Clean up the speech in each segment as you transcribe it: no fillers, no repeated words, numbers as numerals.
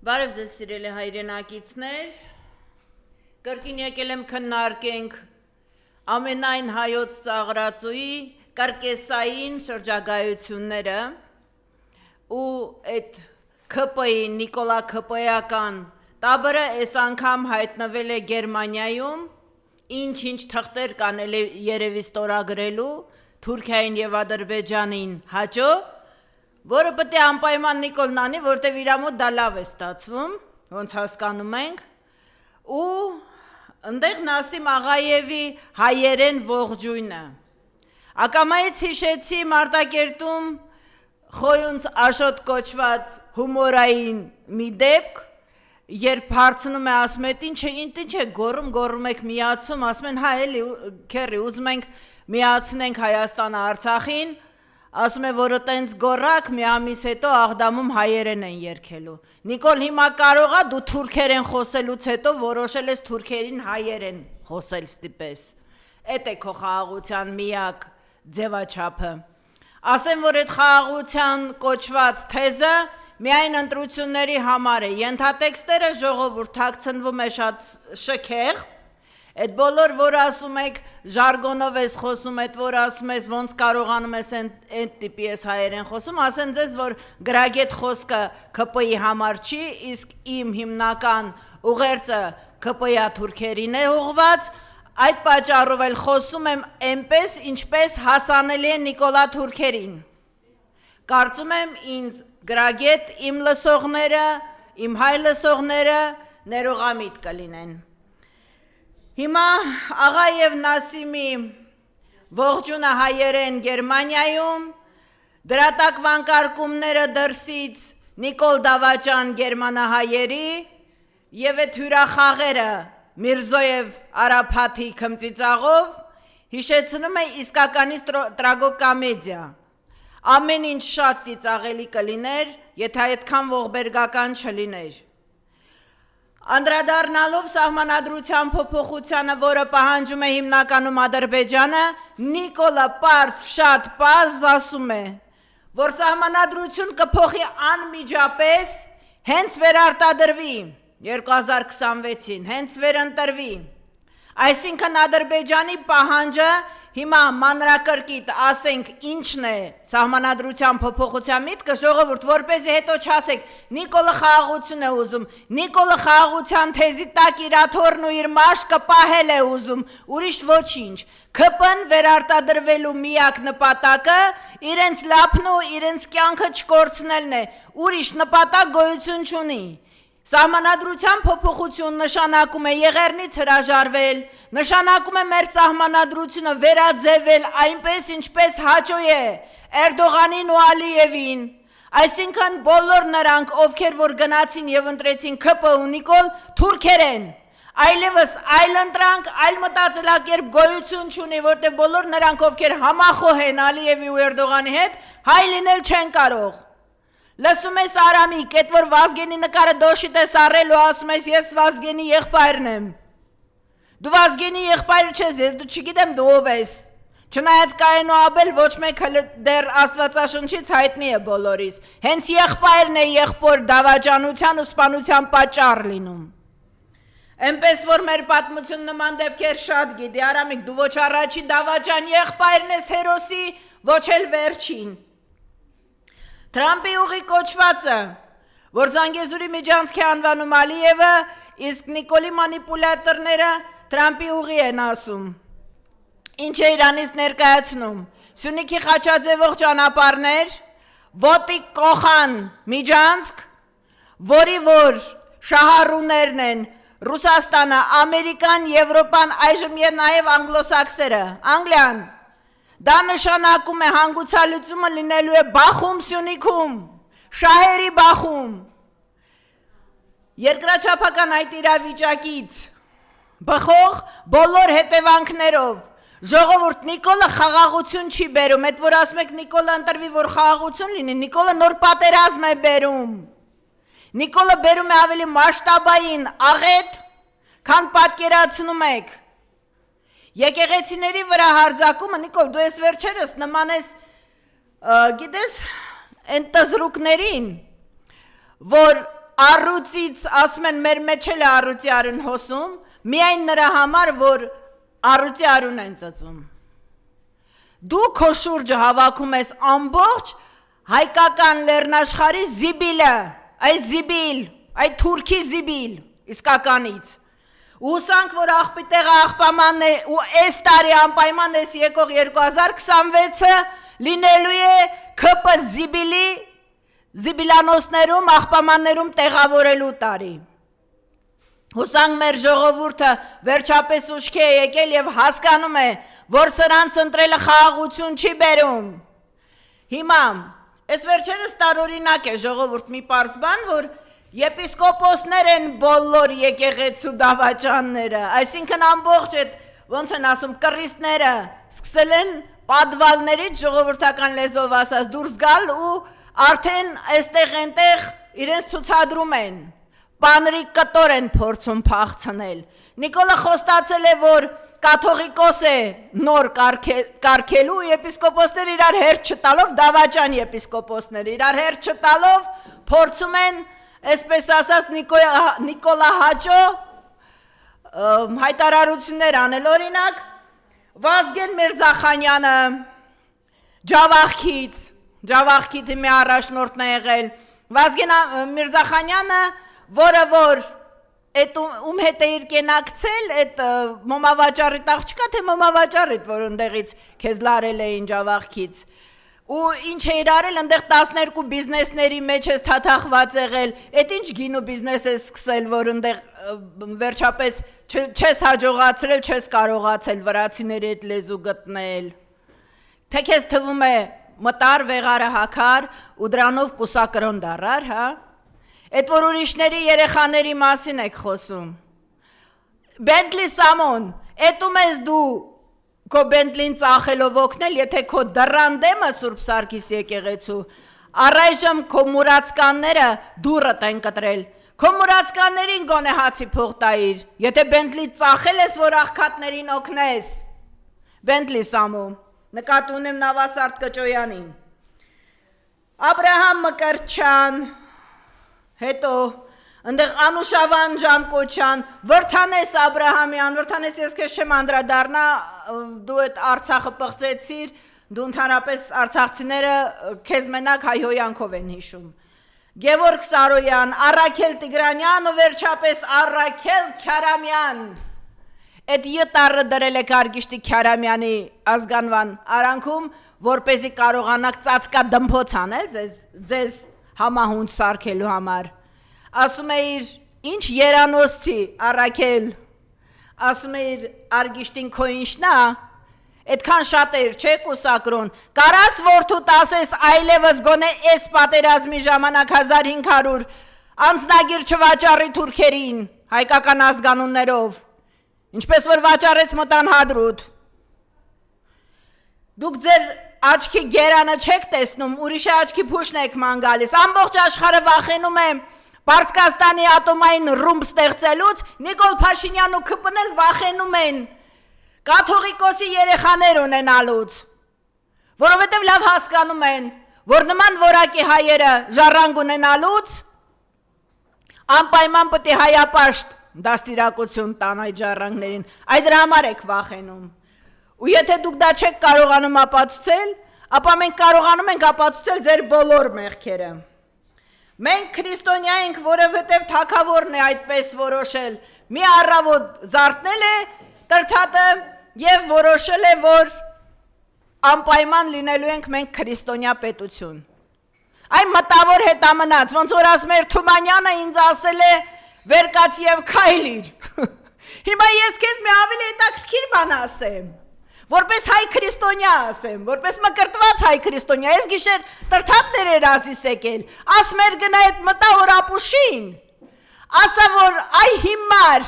Բարև ձեզ սիրելի հայրենակիցներ, կրկին եկել եմ քննարկենք ամենայն հայոց ծաղրածուի կրկեսային շրջագայությունները ու այդ ՔՊ-ի Նիկոլա ՔՊ-ական տաբրը այս անգամ հայտնվել է Գերմանիայում, ինչ-ինչ թղթեր կանել է երևի ստորագրելու Թուրքիային եւ Ադրբեջանին հաջո, որը պետք է անպայման Նիկոլն անի, որտեվ իր մոտ դա լավ է ստացվում, ոնց հասկանում ենք, ու ընդեղ Նասիմ Աղաևի հայերեն ողջույնը։ Ակամայից հիշեցի Մարտակերտում խոյունց Աշոտ կոչված հումորային մի դեպք, երբ հարցնում է ասում է ինչ է գոռում եք միացում, ասում են հա էլի քերի ուզում ենք միացնենք Հայաստանը Արցախին, ասում է որը տենց գոռակ մի ամիս հետո Աղդամում հայերեն են երգելու։ Նիկոլ հիմա կարողա դու թուրքերեն խոսելուց հետո որոշել ես թուրքերին հայերեն խոսել ստիպես։ Էդ է քո խաղաղության միակ ձևաչափը։ Ասեմ, որ այդ խաղաղության կոչված թեզը միայն ընտրությունների համար է, ենթատեքստերը ժողովուրդ թաքցնվում է շատ շքեղ, այդ բոլոր, որ ասում եք, ժարգոնով ես խոսում, այդ որ ասում ես, ոնց կարողանում ես այդ տիպի ես հայերեն խոսում, ասեմ ձեզ, որ գրագետ խոսքը ՔՊ-ի համար չի, իսկ իմ հիմնական ուղերձը ՔՊ-յա թուրքերին է ուղված, այդ պատճառով էլ խոսում եմ այնպես, ինչպես հասանելի է Նիկոլա թուրքերին։ Կարծում եմ ինձ գրագետ իմ լսողները, իմ հայ լսողները ներողամիտ կլինեն։ Հիմա Աղաև Նասիմի ողջունը հայերեն Գերմանիայում, դրատակ վանկարկումները դրսից Նիկոլ Դավաճան գերմանահայերի և այդ հյուրախաղերը Միրզոև Արափաթի քմծիծաղով հիշեցնում է իսկականից տրագոկամեդիա։ Ամեն ինչ շատ ծիծաղելի կլիներ, եթե այդքան ողբերգական չլիներ։ Անդրադառնալով սահմանադրության փոփոխությանը, որը պահանջում է հիմնականում Ադրբեջանը, Նիկոլը պարզ շատ պարզ ասում է, որ սահմանադրություն կփոխի անմիջապես, հենց վերարտադրվի 2026-ին, հենց վերընտրվի։ Այսինքն Ադրբեջանի պահանջը հիմա մանրակրկիտ ասենք ինչն է սահմանադրության փոփոխության միտքը, ժողովուրդ, որպեսզի հետո չասեք Նիկոլը խաղաղություն է ուզում, Նիկոլը խաղաղության թեզի տակ իր աթոռն ու իր մաշկը պահել է ուզում, ուրիշ ոչինչ։ ՔՊ-ն վերարտադրվելու միակ նպատակը իրենց լափն ու իրենց կյանքը չկորցնելն է, ուրիշ նպատակ գոյություն չունի։ Սահմանադրության փոփոխություն նշանակում է եղեռնից հրաժարվել, նշանակում է մեր սահմանադրությունը վերաձևել այնպես, ինչպես հաճո է Էրդողանին ու Ալիևին, այսինքն բոլոր նրանք, ովքեր որ գնացին և ընտրեցին ՔՊ ու Նիկոլ, թուրքեր են, այլևս այլ ընտրանք, այլ մտածելակերպ գոյություն չունի, որտեղ բոլոր նրանք, ովքեր համախոհ են Ալիևի ու Էրդողանի հետ, հայ լինել չեն կարող։ Լսում ես Արամիկ, էդ որ Վազգենի նկարը դոշիտ ես առել ու ասում ես ես Վազգենի եղբայրն եմ։ Դու Վազգենի եղբայրը չես, ես դու չգիտեմ դու ով ես։ Չնայած Կայեն ու Աբել ոչ մեկը դեռ Աստվածաշնչից հայտնի է բոլորիս։ Հենց եղբայրն է եղբոր դավաճանության ու սպանության պատճառ լինում։ Էնպես որ մեր պատմություն նման դեպքեր շատ գիտի, Արամիկ, դու ոչ առաջի դավաճան եղբայրն ես հերոսի, ոչ էլ վերջին։ Թրամպի ուղի կոչվածը, որ Զանգեզուրի միջանցք է անվանում Ալիևը, իսկ Նիկոլի մանիպուլյատորները Թրամպի ուղի են ասում։ Ինչ է Իրանից ներկայացնում, Սյունիքի խաչաձևող ճանապարհներ, Ոտիկ Կոխան միջանցք, որի որ շահառուներն են Ռուսաստանը, Ամերիկան, Եվրոպան, այժմ և նաև անգլոսաքսերը, Անգլիան։ Դա նշանակում է հանգուցալուծումը լինելու է Բախում Սյունիքում, շահերի Բախում։ Երկրաչափական այդ իրավիճակից բխող բոլոր հետևանքներով ժողովուրդ Նիկոլը խաղաղություն չի բերում, այդ որ ասում եք Նիկոլը ընտրվի, որ խաղաղություն լինի, Նիկոլը նոր պատերազմ է բերում։ Նիկոլը բերում է ավելի մասշտաբային աղետ, քան պատկերացնում եք։ Եկեղեցիների վրա հարձակումը, Նիկոլ, դու ես վերջերս նման ես, գիտես, են տզրուկներին, որ առուծից, ասում են, մեր մեջ էլ է առուծի արուն հոսում, միայն նրա համար, որ առուծի արուն են ծծում։ Դու քո շուրջը հավաքում ես ամբողջ հայկական լեռնաշխարհի զիբիլը, այ զիբիլ, այ թուրքի զիբիլ, իսկականից։ Ուսանք, որ աղբիտեղը աղբամանն է, ու այս տարի անպայման ես եկող 2026-ը լինելու է ՔՊ զիբիլի զիբիլանոսներում, աղբամաններում տեղավորելու տարի։ Հուսանք մեր ժողովուրդը վերջապես ուշքի է եկել և հասկանում է, որ սրանց ընտրելը խաղաղություն չի բերում։ Հիմա, այս վերջերս տարօրինակ է ժողովուրդ մի պարզ բան, որ եպիսկոպոսներ են բոլոր եկեղեցու դավաճանները, այսինքն ամբողջ այդ, ոնց են ասում, կռիստները սկսել են պատվալներից ժողովրդական լեզվով ասած դուրս գալ ու արդեն այստեղ այնտեղ իրենց ցուցադրում են, պանրիկ կտոր են փորձում փախցնել։ Նիկոլը խոստացել է, որ կաթողիկոս է նոր կարգելու, եպիսկոպոսներ իրար հերթ չտալով, դավաճան եպիսկոպոսներ իրար հերթ չտալով փորձում են, այսպես ասած, Նիկոլա հաճո հայտարարություններ անել, օրինակ, Վազգեն Միրզախանյանը Ջավախքիթի մի առաջնորդն է եղել, Վազգեն Միրզախանյանը, որը որ ում հետ է իր կենակցել, այդ մոմավաճառիտ աղջկա, թե մոմավաճառիտ, որ ընդեղից քեզ լարել էին Ջավախքից, ու ինչ է իրարել, ընդեղ 12 բիզնեսների մեջ ես թաթախված եղել, այդ ինչ գինու բիզնես ես սկսել, որ ընդեղ վերջապես չես հաջողացրել, չես կարողացել վրացիների այդ լեզու գտնել, թե քեզ թվում է մտար, վեղարը հակար, ու դրանով կուսակրոն դարար, հա? Այդ որ ուրիշների երեխաների մասին եք խոսում, Բենտլի Սամոն, էտում ես դու քո Բենտլին ծախելով օգնել, եթե քո դռան դեմը Սուրբ Սարգիս եկեղեցու, առայժմ քո մուրացկանները դուրդ են կտրել, քո մուրացկաններին գոնե հացի փող տայիր, եթե Բենտլի ծախել ես, որ աղքատներին օգնես, Բենտլի Սամո, նկատի ունեմ Նավասարդ Կճոյանին, Աբրահամ Մկրտչյան, հետո ընդեղ Անուշավան Ժամկոչյան, Վրթանես Աբրահամյան, Վրթանես ես քեզ չեմ անդրադառնա, դու այդ Արցախը պղծեցիր, դու ընդհանրապես արցախցիները քեզ մենակ հայհոյանքով են հիշում։ Գևորգ Սարոյան, Առաքել Տիգրանյան ու վերջապես Առաքել Քյարամյան։ Այդ յտարը դրել եք Արգիշտի Քյարամյանի ազգանվան արանքում, որպեսզի կարողանաք ծածկա դմփոց անել ձեզ համահունչ սարքելու համար, ասում է իր ինչ երանոցի Առաքել, ասում է իր Արգիշտին քո ինչնա, այդքան շատ էր, չէ կուսակրոն, կարաս որդուտ ասես այլևս գոնե այս պատերազմի ժամանակ 1500 անձնագիր չվաճառի թուրքերին, հայկական ազգանուններով, ինչպես որ վաճառեց մտան Հադրութ, դուք ձեր աչքի գերանը չեք տեսնում, ուրիշի աչքի փուշն եք ման գալիս, ամբողջ աշխարհը վախենում է Պարսկաստանի ատոմային ռումբ ստեղծելուց, Նիկոլ Փաշինյանն ու ՔՊՆ-ն էլ վախենում են կաթողիկոսի երեխաներ ունենալուց, որովհետև լավ հասկանում են, որ նման որակի հայերը ժառանգ ունենալուց անպայման պետք է հայապաշտ դաստիարակություն տան այդ ժառանգներին, այդ դրա համար եք վախենում։ Ու եթե դուք դա չեք կարողանում ապացուցել, ապա մենք կարողանում ենք ապացուցել ձեր բոլոր մեղքերը։ Մենք քրիստոնյա ենք, որովհետև թագավորն է այդպես որոշել, մի առավոտ զարթնել է Տրթատը և որոշել է, որ անպայման լինելու ենք մենք քրիստոնյա պետություն։ Այն մտավոր հետամնաց, ոնց որ ասում էր Թումանյանը ինձ ասել է վեր կաց և քայլիր։ Հիմա ես քեզ մի ավելի հետաքրքիր բան ասեմ, որպես հայ քրիստոնյա ասեմ, որպես մկրտված հայ քրիստոնյա, ես գիշեր Տրթատներ էր ասիս եկել, ասում էր գնա այդ մտավոր ապուշին, ասա որ այ հիմար,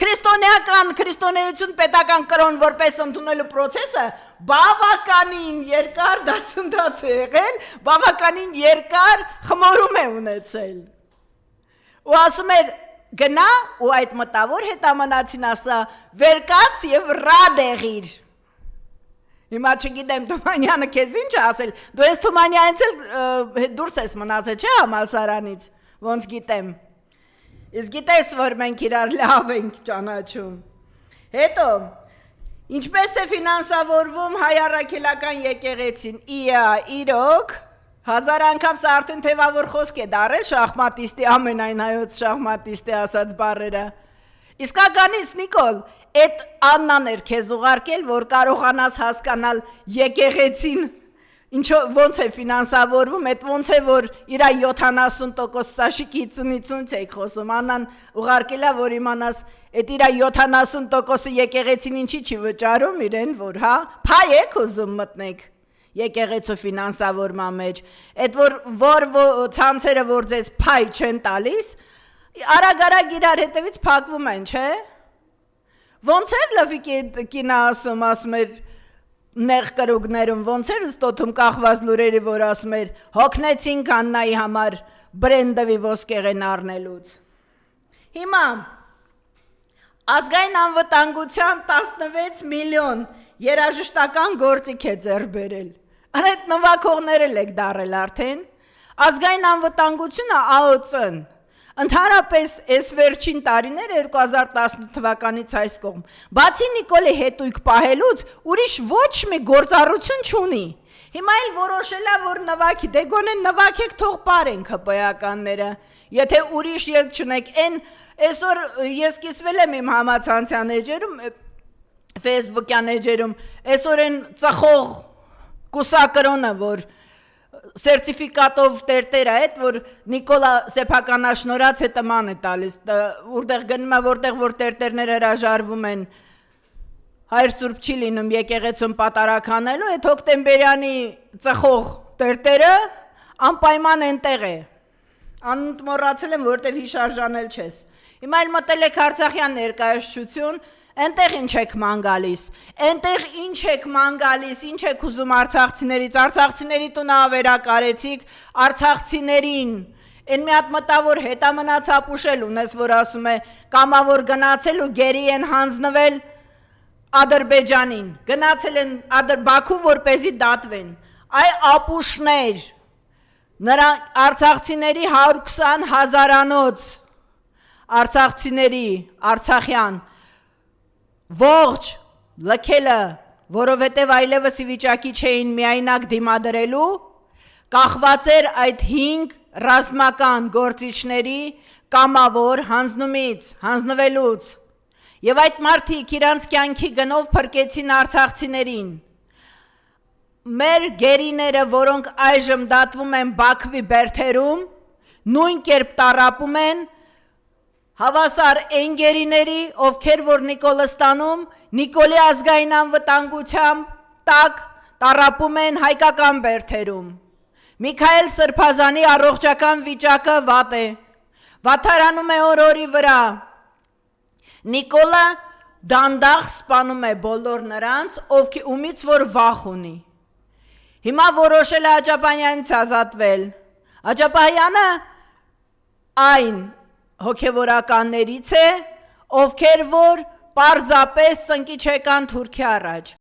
քրիստոնեություն պետական կրոն որպես ընդունելու պրոցեսը բավականին երկար դասընթաց է եղել, բավականին երկար խմորում է ունեցել։ Ու ասում էր գնա ու այդ մտավոր հետամնացին ասա վերկաց և ռադ եղիր։ Հիմա չգիտեմ Թումանյանը քեզ ինչ ասել, դու ես Թումանյանից էլ դուրս ես մնացել, չէ համալսարանից, ոնց գիտեմ։ Իսկ գիտես, որ մենք իրար լավ ենք ճանաչում։ Հետո, ինչպես է ֆինանսավորվում հայ առաքելական եկեղեցին։ Իրոք, 1000 անգամ սա արդեն թևավոր խոսք է դարել շախմատիստի, ամենայն հայոց շախմատիստի ասած բառերը։ Իսկականից, Նիկոլ, այդ Աննան էր քեզ ուղարկել, որ կարողանաս հասկանալ եկեղեցին ոնց է ֆինանսավորվում, այդ ոնց է, որ իրա 70% սաշիկի 50-ից եք խոսում, Աննան ուղարկելա, որ իմանաս, այդ իրա 70%-ը եկեղեցին ինչի չի վճարում իրեն, որ հա, փայ եք ուզում մտնեք եկեղեցու ֆինանսավորման մեջ, այդ որ ցանցերը, որ ձեզ փայ չեն տալիս, արագ իրար հետևից փակվում են, չէ։ Ոնց էր լվիկի կինա ասում էր նեղ կրուգներում, ոնց էր ստոթում կախված լուրերի, որ ասում էր հոգնեցինք Աննայի համար բրենդովի ոսկեղեն առնելուց։ Հիմա ազգային անվտանգության 16 միլիոն երաժշտական գործիք է ձեռք բերել։ Այդ նվագողներ եք դարել արդեն։ Ազգային անվտանգությունը ԱՕՑ-ն ընդհանրապես այս վերջին տարիներ 2018 թվականից այս կողմ, բացի Նիկոլի հետույք պահելուց, ուրիշ ոչ մի գործառություն չունի։ Հիմա էլ որոշել է, որ նվագի, դե գոնե նվագեք, թող պարենք ՀՊԱ-ականները, եթե ուրիշ ելք չունեք, այսօր ես կիսվել եմ իմ համացանցյան էջերում, Facebook-յան էջերում, այսօր են ծխող կուսակրոնը, որ սերտիֆիկատով տերտեր այդ, որ Նիկոլա սեփականաշնորհած է տման է տալիս, որտեղ գնում է, որտեղ որ տերտերները հրաժարվում են, հայր սուրբ չի լինում եկեղեցում պատարակ անելու, այդ հոկտեմբերյանի ծխող տերտերը անպայման ենտեղ է, անունդ մոռացել եմ, որտեղ հիշարժանել չես, հիմա էլ մտել եք Արցախյան ներկայացություն, Այնտեղ ինչ եք ման գալիս, այնտեղ ինչ եք ման գալիս, ինչ եք ուզում արցախցիներից, արցախցիների տունը ավերակարեցիք, արցախցիներին, են մի հատ մտավոր հետամնաց ապուշել ունես, որ ասում է, կամավոր գնացել ու գերի են հանձնվել Ադրբեջանին, գնացել են Բաքու, որպեսզի դատվեն, այ ապուշներ, նրա արցախցիների 120 հազարանոց, արցախցիների, արցախյան, ողջ լքելը, որովհետև այլևս ի վիճակի չէին միայնակ դիմադրելու, կախված էր այդ 5 ռազմական գործիչների կամավոր հանձնումից, հանձնվելուց, և այդ մարդիկ իրանց կյանքի գնով փրկեցին արցախցիներին։ Մեր գերիները, որոնք այժմ դատվում են Բաքվի բերդերում, նույն կերպ տառապում են հավասար ընկերիների, ովքեր որ Նիկոլստանում, Նիկոլի ազգային անվտանգությամբ տակ տառապում են հայկական բերդերում։ Միքայել Սրբազանի առողջական վիճակը վատ է, վատթարանում է օր-օրի վրա։ Նիկոլը դանդաղ սպանում է բոլոր նրանց, ումից որ վախ ունի։ Հիմա որոշել է Աջապանյանից ազատվել։ Աջապանյանը այն հոգևորականներից է, ովքեր որ պարզապես ծնկի չեկան Թուրքիա առաջ,